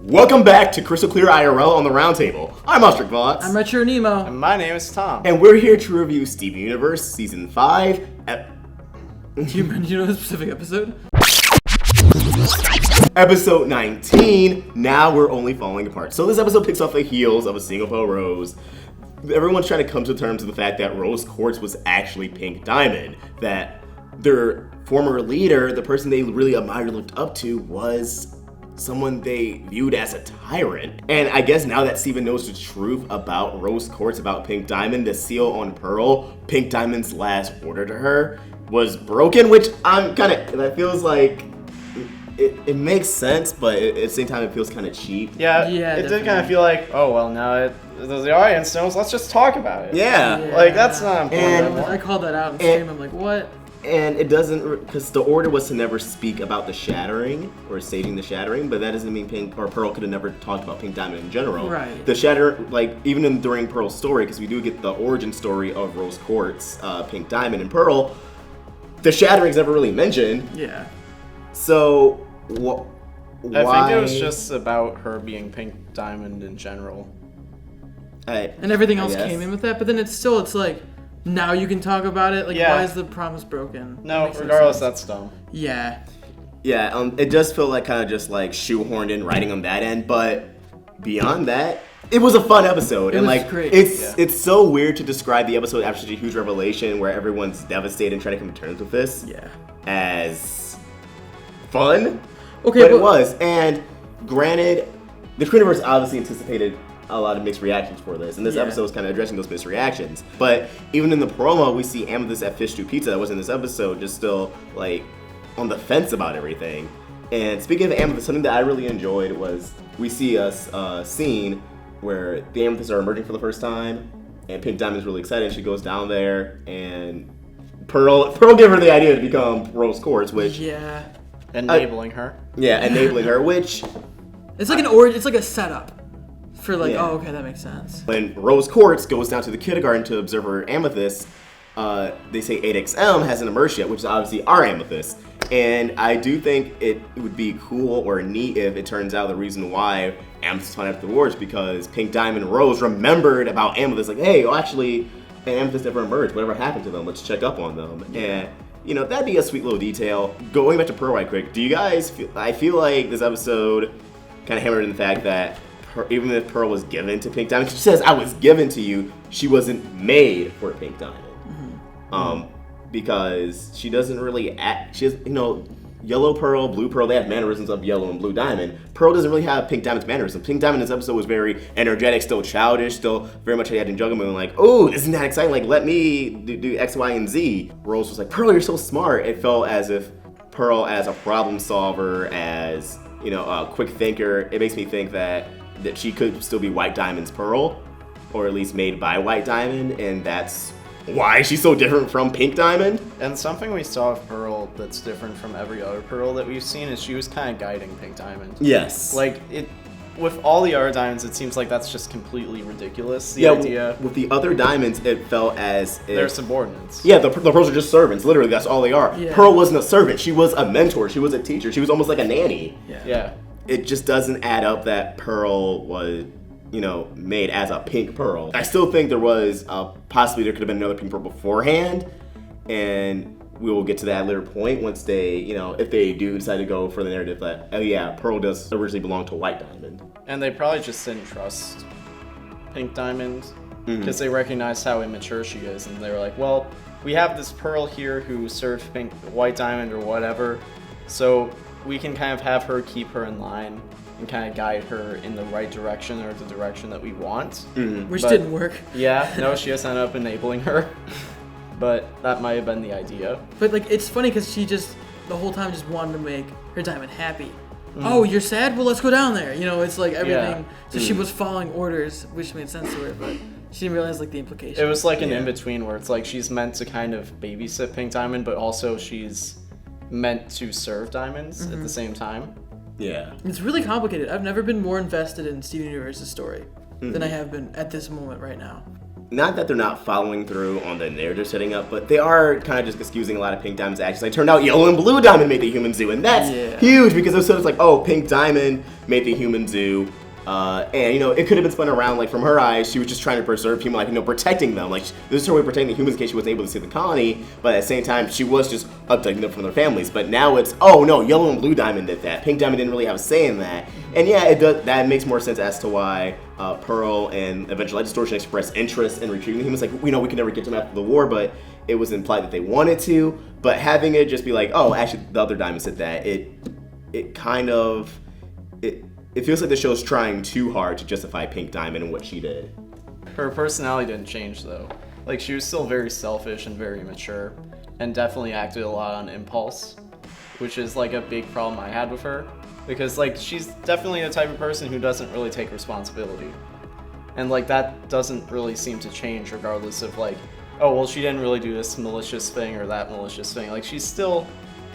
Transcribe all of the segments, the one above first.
Welcome back to Crystal Clear IRL on the Roundtable. I'm AwestruckVox. I'm RetroNemo. And my name is Tom. And we're here to review Steven Universe Season 5. Do you know the specific episode? Episode 19, Now We're Only Falling Apart. So this episode picks off the heels of a single pale Rose. Everyone's trying to come to terms with the fact that Rose Quartz was actually Pink Diamond. That their former leader, the person they really admired and looked up to, was someone they viewed as a tyrant. And I guess now that Steven knows the truth about Rose Quartz, about Pink Diamond, the seal on Pearl, Pink Diamond's last order to her, was broken, which that feels like it makes sense, but at the same time it feels kind of cheap. Yeah, it did kind of feel like, oh, well, now the audience knows, let's just talk about it. Yeah. Like, that's not important anymore. I called that out in stream, I'm like, what? And it doesn't, because the order was to never speak about the shattering or staging the shattering, but that doesn't mean Pink or Pearl could have never talked about Pink Diamond in general. Right. The shatter, like even during Pearl's story, because we do get the origin story of Rose Quartz, Pink Diamond, and Pearl, the shattering's never really mentioned. Yeah. So why? I think it was just about her being Pink Diamond in general. And everything else came in with that, but then it's like, now you can talk about it. Like, why is the promise broken? No, regardless, that's dumb. Yeah. Yeah, it does feel like kind of just like shoehorned in writing on that end, but beyond that, it was a fun episode. It and was like great. It's so weird to describe the episode after such a huge revelation where everyone's devastated and trying to come to terms with this. Yeah. As fun. Okay, but it was. And granted, the Universe obviously anticipated a lot of mixed reactions for this, and this episode was kind of addressing those mixed reactions. But even in the promo, we see Amethyst at Fish Stew Pizza that was in this episode, just still like on the fence about everything. And speaking of Amethyst, something that I really enjoyed was we see a scene where the Amethysts are emerging for the first time, and Pink Diamond's really excited. She goes down there, and Pearl gave her the idea to become Rose Quartz, which enabling her. Yeah, enabling her, which it's like it's like a setup. For like, oh, okay, that makes sense. When Rose Quartz goes down to the kindergarten to observe her Amethyst, they say 8XM hasn't emerged yet, which is obviously our Amethyst. And I do think it would be cool or neat if it turns out the reason why Amethyst found out the awards because Pink Diamond and Rose remembered about Amethyst. Like, hey, actually, an Amethyst never emerged. Whatever happened to them? Let's check up on them. And that'd be a sweet little detail. Going back to Pearl right quick, do you guys feel? I feel like this episode kind of hammered in the fact that even if Pearl was given to Pink Diamond, she says, I was given to you, she wasn't made for Pink Diamond. Mm-hmm. Because she doesn't really act, she has, Yellow Pearl, Blue Pearl, they have mannerisms of Yellow and Blue Diamond. Pearl doesn't really have Pink Diamond's mannerisms. Pink Diamond in this episode was very energetic, still childish, still very much had in Juggling, like, oh, isn't that exciting? Like, let me do X, Y, and Z. Rose was like, Pearl, you're so smart. It felt as if Pearl as a problem solver, as, a quick thinker, it makes me think that she could still be White Diamond's Pearl, or at least made by White Diamond, and that's why she's so different from Pink Diamond. And something we saw of Pearl that's different from every other Pearl that we've seen is she was kind of guiding Pink Diamond. Yes. Like, with all the other diamonds, it seems like that's just completely ridiculous, the idea. With the other diamonds, it felt as if they're subordinates. Yeah, the Pearls are just servants. Literally, that's all they are. Yeah. Pearl wasn't a servant. She was a mentor. She was a teacher. She was almost like a nanny. Yeah. It just doesn't add up that Pearl was, made as a pink Pearl. I still think there was, possibly there could have been another pink Pearl beforehand, and we will get to that later point once they, if they do decide to go for the narrative that, oh yeah, Pearl does originally belong to White Diamond. And they probably just didn't trust Pink Diamond, because they recognized how immature she is, and they were like, well, we have this Pearl here who served White Diamond or whatever, so we can kind of have her keep her in line and kind of guide her in the right direction or the direction that we want. Which didn't work. Yeah, no, she just ended up enabling her. But that might have been the idea. But like, it's funny because she just, the whole time just wanted to make her diamond happy. Oh, you're sad? Well, let's go down there. It's like everything. Yeah. So she was following orders, which made sense to her, but she didn't realize like the implications. It was like an in-between where it's like she's meant to kind of babysit Pink Diamond, but also she's meant to serve diamonds at the same time. Yeah. It's really complicated. I've never been more invested in Steven Universe's story than I have been at this moment right now. not that they're not following through on the narrative setting up, but they are kind of just excusing a lot of Pink Diamond's actions. Like, turned out Yellow and Blue Diamond made the human zoo, and that's huge because it was sort of like, oh, Pink Diamond made the human zoo. And, you know, it could have been spun around, like, from her eyes, she was just trying to preserve human life, you know, protecting them. Like, this is her way of protecting the humans in case she wasn't able to see the colony, but at the same time, she was just abducting them from their families. But now it's, oh, no, Yellow and Blue Diamond did that. Pink Diamond didn't really have a say in that. And, yeah, it does. That makes more sense as to why Pearl and eventually Distortion expressed interest in retrieving the humans. Like, we know we could never get to them after the war, but it was implied that they wanted to. But having it just be like, oh, actually, the other Diamond said that, it kind of... It feels like the show's trying too hard to justify Pink Diamond and what she did. Her personality didn't change, though. Like, she was still very selfish and very mature, and definitely acted a lot on impulse, which is, like, a big problem I had with her. Because, like, she's definitely the type of person who doesn't really take responsibility. And, like, that doesn't really seem to change regardless of, like, oh, well, she didn't really do this malicious thing or that malicious thing. Like, she's still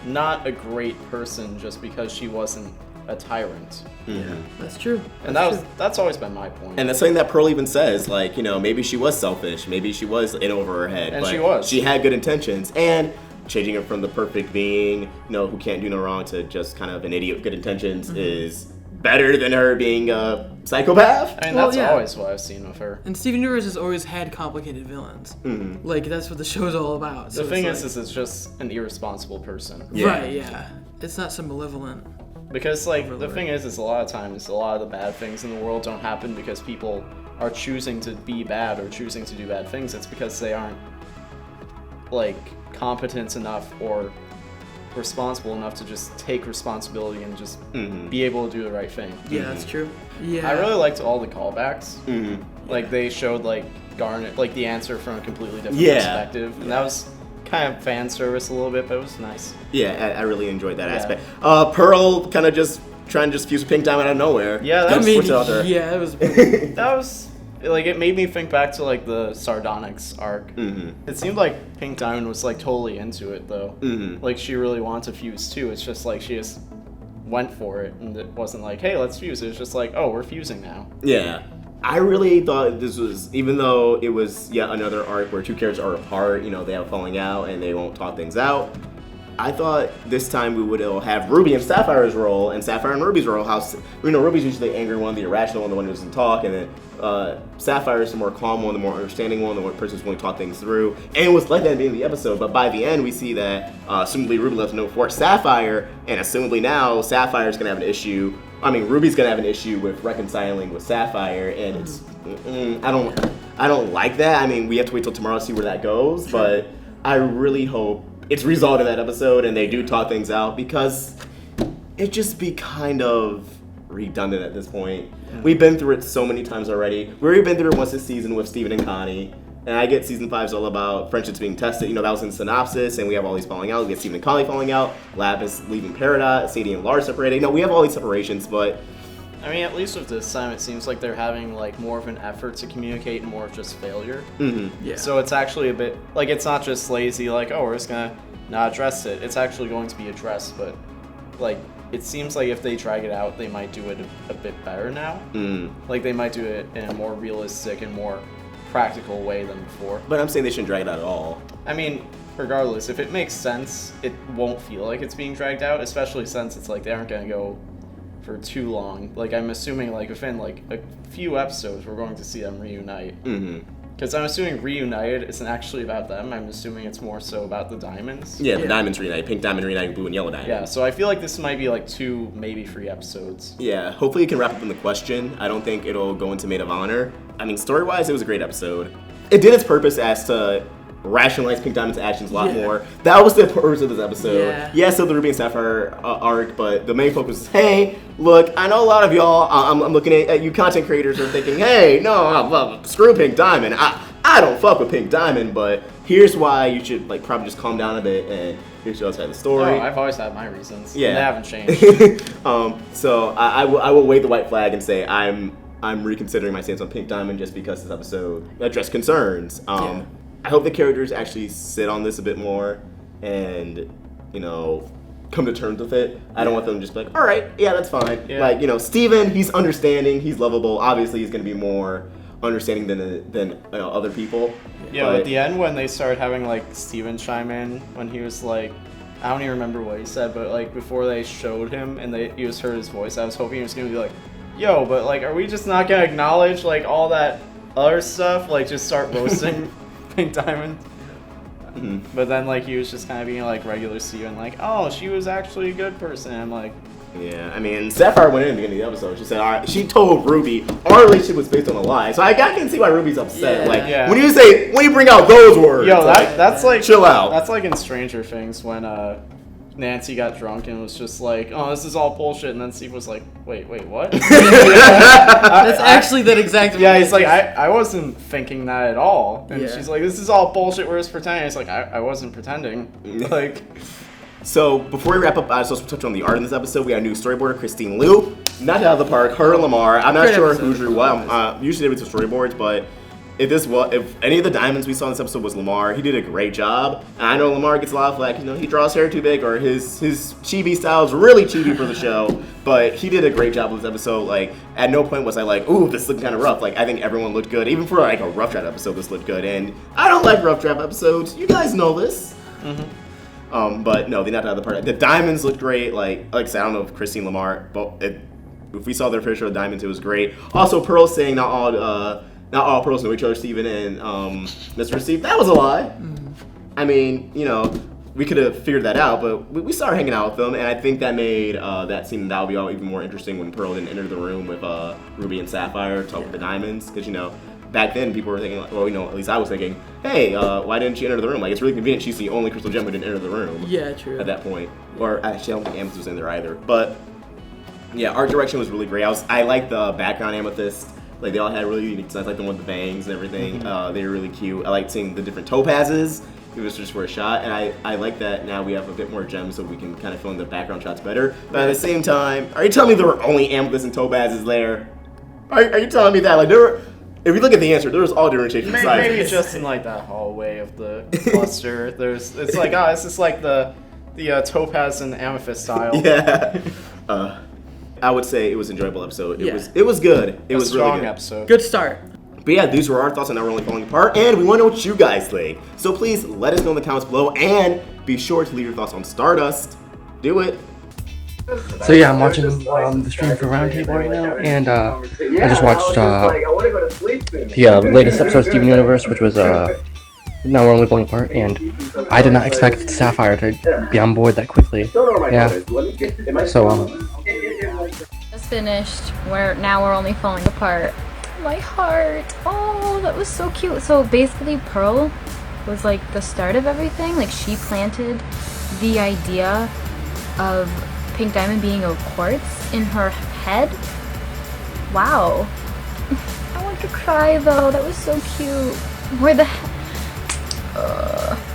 not a great person just because she wasn't a tyrant. Yeah, that's true. And that's always been my point. And that's something that Pearl even says, like, you know, maybe she was selfish, maybe she was in over her head, and but she was. She had good intentions, and changing her from the perfect being, you know, who can't do no wrong to just kind of an idiot with good intentions is better than her being a psychopath. I mean, that's always what I've seen with her. And Steven Universe has always had complicated villains. Like, that's what the show's all about. So the thing is it's just an irresponsible person. Yeah. Right, yeah. It's not so malevolent. Because, like, the thing is a lot of times, a lot of the bad things in the world don't happen because people are choosing to be bad or choosing to do bad things. It's because they aren't, like, competent enough or responsible enough to just take responsibility and just be able to do the right thing. Yeah, that's true. Yeah. I really liked all the callbacks. Like, they showed, like, Garnet, like, the answer from a completely different perspective. And that was kind of fan service a little bit, but it was nice. Yeah, I really enjoyed that aspect. Pearl kind of just trying to just fuse Pink Diamond out of nowhere. Yeah, that was that was like, it made me think back to, like, the Sardonyx arc. It seemed like Pink Diamond was, like, totally into it, though. Like, she really wanted to fuse too. It's just like she just went for it, and it wasn't like, hey, let's fuse. It was just like, oh, we're fusing now. Yeah. I really thought this was, even though it was yet another arc where two characters are apart, you know, they have a falling out and they won't talk things out, I thought this time we would have Ruby and Sapphire's role and Sapphire and Ruby's role. How, you know, Ruby's usually the angry one, the irrational one, the one who doesn't talk, and then Sapphire's the more calm one, the more understanding one, the one person who's willing to talk things through. And it was like that at the end of the episode, but by the end we see that assumably Ruby left a note for Sapphire, and assumably now Sapphire's gonna have an issue. I mean, Ruby's gonna have an issue with reconciling with Sapphire, and it's I don't like that. I mean, we have to wait till tomorrow to see where that goes, but I really hope it's resolved in that episode and they do talk things out, because it just be kind of redundant at this point. We've been through it so many times already. We've already been through it once this season with Steven and Connie. And I get season 5's all about friendships being tested. You know, that was in synopsis, and we have all these falling out. We get Steven and Connie falling out. Lab is leaving Paradise. Sadie and Lars separating. You know, we have all these separations, but I mean, at least with this time, it seems like they're having, like, more of an effort to communicate and more of just failure. Yeah. So it's actually a bit, like, it's not just lazy, like, oh, we're just gonna not address it. It's actually going to be addressed, but, like, it seems like if they drag it out, they might do it a bit better now. Like, they might do it in a more realistic and more practical way than before. But I'm saying they shouldn't drag it out at all. I mean, regardless, if it makes sense, it won't feel like it's being dragged out, especially since it's like they aren't gonna go for too long. Like, I'm assuming, like, within, like, a few episodes, we're going to see them reunite. Because I'm assuming Reunited isn't actually about them. I'm assuming it's more so about the Diamonds. Yeah, the Diamonds reunite. Pink Diamond reuniting Blue and Yellow Diamond. Yeah, so I feel like this might be, like, 2, maybe 3 episodes. Yeah, hopefully it can wrap up in the question. I don't think it'll go into Maid of Honor. I mean, story-wise, it was a great episode. It did its purpose as to rationalize Pink Diamond's actions a lot more. That was the purpose of this episode. Yeah, so the Ruby and Sapphire arc, but the main focus is, hey, look, I know a lot of y'all, I'm looking at you content creators are thinking, hey, no, screw Pink Diamond. I don't fuck with Pink Diamond, but here's why you should, like, probably just calm down a bit, and here's the other side of the story. Oh, I've always had my reasons. Yeah. And they haven't changed. So I will wave the white flag and say I'm reconsidering my stance on Pink Diamond just because this episode addressed concerns. I hope the characters actually sit on this a bit more and, you know, come to terms with it. I don't want them to just be like, all right, yeah, that's fine. Like, you know, Steven, he's understanding, he's lovable. Obviously, he's going to be more understanding than other people. Yeah, but at the end when they started having like Steven chime in when he was like, I don't even remember what he said, but like before they showed him and he was heard his voice, I was hoping he was gonna be like, yo, but like, are we just not gonna acknowledge like all that other stuff? Like just start roasting Pink Diamond? Mhm. But then like he was just kind of being like regular Steven, like, oh, she was actually a good person. I'm like, yeah, I mean, Sapphire went in the beginning of the episode. She said, all right, she told Ruby our relationship was based on a lie. So I can see why Ruby's upset. Yeah. Like, Yeah. when you bring out those words, yo, like, that's like, chill out. That's like in Stranger Things when Nancy got drunk and was just like, oh, this is all bullshit. And then Steve was like, wait, what? That's actually that exact. Yeah, he's like, I wasn't thinking that at all. And Yeah. she's like, this is all bullshit, we're just pretending. It's like, I wasn't pretending. Like, So before we wrap up, I was supposed to touch on the art in this episode. We got a new storyboarder, Christine Liu. Not out of the park, her and Lamar. I'm not Great sure episode. who drew what. Usually they do storyboards, but if any of the diamonds we saw in this episode was Lamar, he did a great job. And I know Lamar gets a lot of flack. He draws hair too big, or his chibi style is really chibi for the show. But he did a great job with this episode. Like, at no point was I like, ooh, this looking kind of rough. Like, I think everyone looked good. Even for like a rough draft episode, this looked good. And I don't like rough draft episodes. You guys know this. But no, they knocked it out of the park. The diamonds looked great. Like I said, I don't know if Christine Lamar, but if we saw their picture of diamonds, it was great. Also, Pearl saying not all pearls know each other, Steven and Mr. Steve. That was a lie. I mean, we could have figured that out, but we started hanging out with them, and I think that made that scene that would be all even more interesting when Pearl didn't enter the room with Ruby and Sapphire talking with the diamonds, because back then people were thinking, at least I was thinking, hey, why didn't she enter the room? Like, it's really convenient she's the only crystal gem who didn't enter the room. Yeah, true. At that point, or actually, I don't think Amethyst was in there either. But yeah, art direction was really great. I like the background Amethyst. Like, they all had really unique designs, like the one with the bangs and everything. They were really cute. I liked seeing the different topazes. It was just for a shot, and I like that now we have a bit more gems so we can kind of fill in the background shots better. But at the same time, are you telling me there were only amethysts and topazes there? Are you telling me that? Like, there were, if you look at the answer, there was all different shapes and sizes. maybe just in like that hallway of the cluster. It's like, it's just like the topaz and amethyst style. Yeah. I would say it was an enjoyable episode. Yeah. It was good. It was strong really good. episode. Good start. But yeah, these were our thoughts on Now We're Only Falling Apart, and we want to know what you guys think. So please let us know in the comments below, and be sure to leave your thoughts on Stardust. Do it. So yeah, I'm watching the stream for Roundtable right now, and I just watched the latest episode of Steven Universe, which was Now We're Only Falling Apart, and I did not expect Sapphire to be on board that quickly. Yeah. So Just finished. Now we're only falling apart. My heart. Oh, that was so cute. So basically, Pearl was like the start of everything. Like, she planted the idea of Pink Diamond being a quartz in her head. Wow. I want to cry though. That was so cute. Where the heck?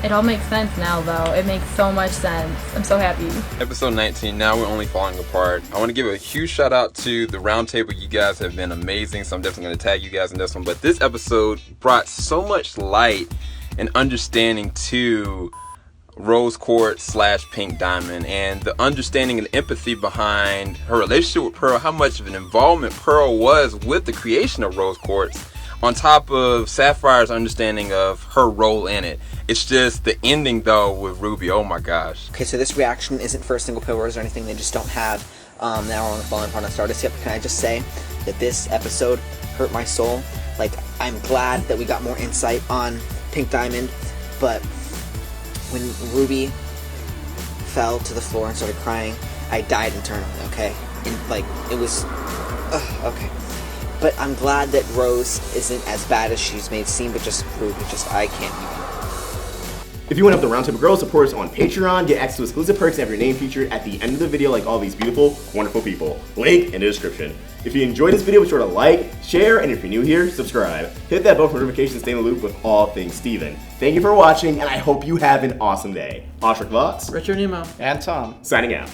It all makes sense now, though. It makes so much sense. I'm so happy. Episode 19, Now We're Only Falling Apart. I want to give a huge shout out to the Roundtable. You guys have been amazing, so I'm definitely going to tag you guys in this one. But this episode brought so much light and understanding to Rose Quartz / Pink Diamond, and the understanding and empathy behind her relationship with Pearl, how much of an involvement Pearl was with the creation of Rose Quartz, on top of Sapphire's understanding of her role in it. It's just the ending, though, with Ruby. Oh my gosh. Okay, so this reaction isn't for single pillars or anything. They just don't have Now We're Only Falling Apart on Stardust yet. But can I just say that this episode hurt my soul? Like, I'm glad that we got more insight on Pink Diamond, but when Ruby fell to the floor and started crying, I died internally, okay? And, like, it was... okay. But I'm glad that Rose isn't as bad as she's made seem, but just Ruby, I can't even. If you want to help the Roundtable Girls, support us on Patreon, get access to exclusive perks, and have your name featured at the end of the video like all these beautiful, wonderful people. Link in the description. If you enjoyed this video, be sure to like, share, and if you're new here, subscribe. Hit that bell for notifications to stay in the loop with all things Steven. Thank you for watching, and I hope you have an awesome day. AwestruckVox, RetroNemo. And Tom. signing out.